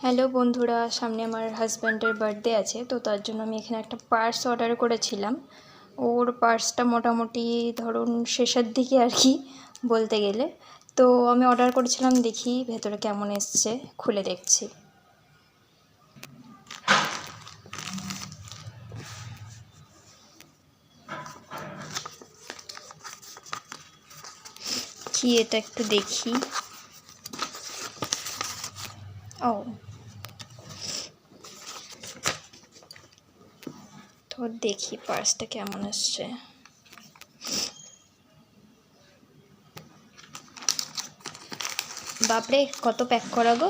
Hello বন্ধুরা, সামনে আমার হাজব্যান্ডের বার্থডে আছে, তো তার জন্য আমি এখানে একটা পার্স অর্ডার করেছিলাম। ওর পার্সটা মোটামুটি ধরুন শেষের দিকে আর কি বলতে গেলে। তো আমি অর্ডার করেছিলাম, দেখি ভেতরে কেমন এসছে, খুলে দেখছি। কি এটা একটু দেখি। ও, তো দেখি পার্সটা কেমন আসছে। বাপরে, কত প্যাক করা গো।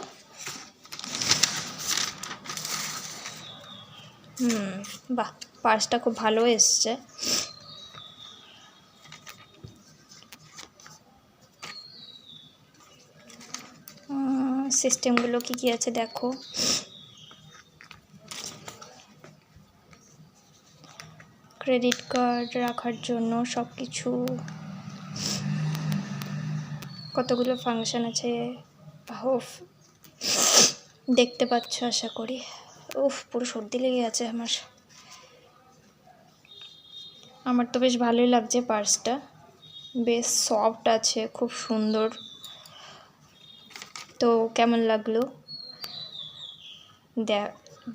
বাহ, পার্সটা খুব ভালো এসছে। সিস্টেমগুলো কি আছে দেখো। ক্রেডিট কার্ড রাখার জন্য সব কিছু, কতগুলো ফাংশন আছে দেখতে পাচ্ছ আশা করি। পুরো সর্দি লেগে আছে আমার তো বেশ ভালোই লাগছে। পার্সটা বেশ সফট আছে, খুব সুন্দর। তো কেমন লাগলো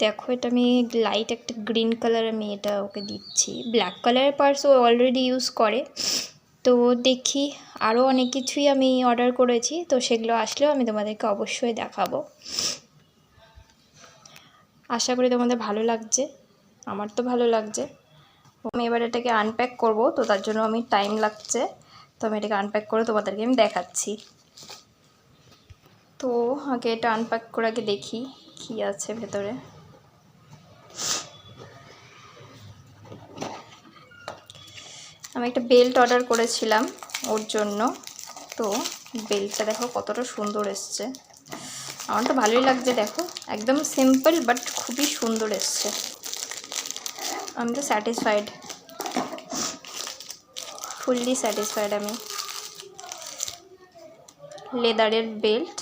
দেখো। এটা আমি লাইট একটা গ্রিন কালার আমি এটা ওকে দিচ্ছি। ব্ল্যাক কালারের পার্স ও অলরেডি ইউজ করে। তো দেখি, আরও অনেক কিছুই আমি অর্ডার করেছি, তো সেগুলো আসলেও আমি তোমাদেরকে অবশ্যই দেখাবো। আশা করি তোমাদের ভালো লাগছে, আমার তো ভালো লাগছে। আমি এবার এটাকে আনপ্যাক করব, তো তার জন্য আমি টাইম লাগছে। তো আমি এটাকে আনপ্যাক করে তোমাদেরকে আমি দেখাচ্ছি। তো আগে এটা আনপ্যাক করে আগে দেখি কি আছে ভেতরে। আমি একটা বেল্ট অর্ডার করেছিলাম ওর জন্য। তো বেল্টটা দেখো কতটা সুন্দর এসছে, আমার তো ভালোই লাগছে। দেখো একদম সিম্পল বাট খুবই সুন্দর এসছে। আমি তো স্যাটিসফাইড, ফুললি স্যাটিসফাইড আমি। লেদারের বেল্ট।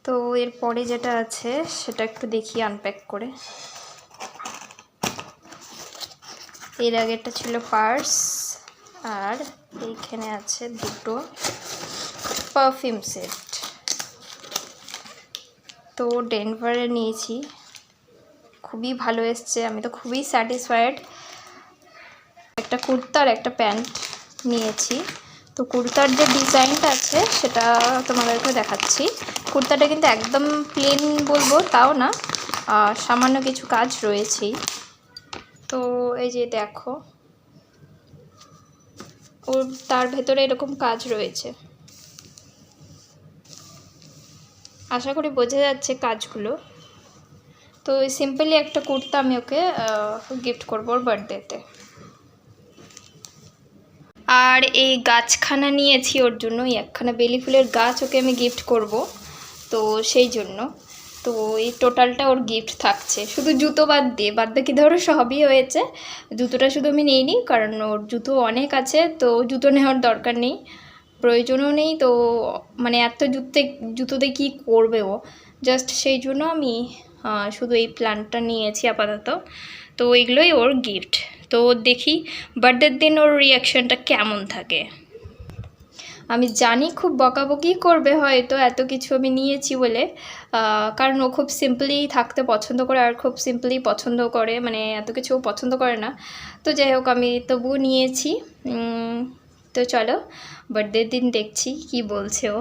তো এরপরে যেটা আছে সেটা একটু দেখি আনপ্যাক করে। এর আগেরটা ছিল পার্স, আর এইখানে আছে দুটো পারফিউম সেট। তো ডেনভারে নিয়েছি, খুবই ভালো এসছে, আমি তো খুবই স্যাটিসফাইড। একটা কুর্তা আর একটা প্যান্ট নিয়েছি। তো কুর্তার যে ডিজাইনটা আছে সেটা তোমাদেরকে দেখাচ্ছি। কুর্তাটা কিন্তু একদম প্লেন বলবো তাও না, সামান্য কিছু কাজ রয়েছেই। তো এই যে দেখো, ওর তার ভেতরে এরকম কাজ রয়েছে, আশা করি বোঝা যাচ্ছে কাজগুলো। তো সিম্পলি একটা কুর্তা আমি ওকে গিফট করবো ওর বার্থডেতে। আর এই গাছখানা নিয়েছি ওর জন্য, একখানা বেলি ফুলের গাছ ওকে আমি গিফট করব, তো সেই জন্য। তো এই টোটালটা ওর গিফট থাকছে, শুধু জুতো বাদ দিয়ে, বাদ বাকি ধরো সবই হয়েছে। জুতোটা শুধু আমি নিইনি, কারণ ওর জুতো অনেক আছে, তো জুতো নেওয়ার দরকার নেই, প্রয়োজনও নেই। তো মানে এত জুতোতে কী করবে ও, জাস্ট সেই জন্য আমি শুধু এই প্ল্যানটা নিয়েছি আপাতত। তো এগুলোই ওর গিফট। তো দেখি বার্থডের দিন ওর রিয়াকশানটা কেমন থাকে। আমি জানি খুব বকাবকি করবে হয়তো, এত কিছু আমি নিয়েছি বলে, কারণ ও খুব সিম্পলি থাকতে পছন্দ করে, আর খুব সিম্পলি পছন্দ করে, মানে এত কিছু ও পছন্দ করে না। তো যাই হোক, আমি তবুও নিয়েছি। তো চলো বার্থডের দিন দেখছি কি বলছে ও।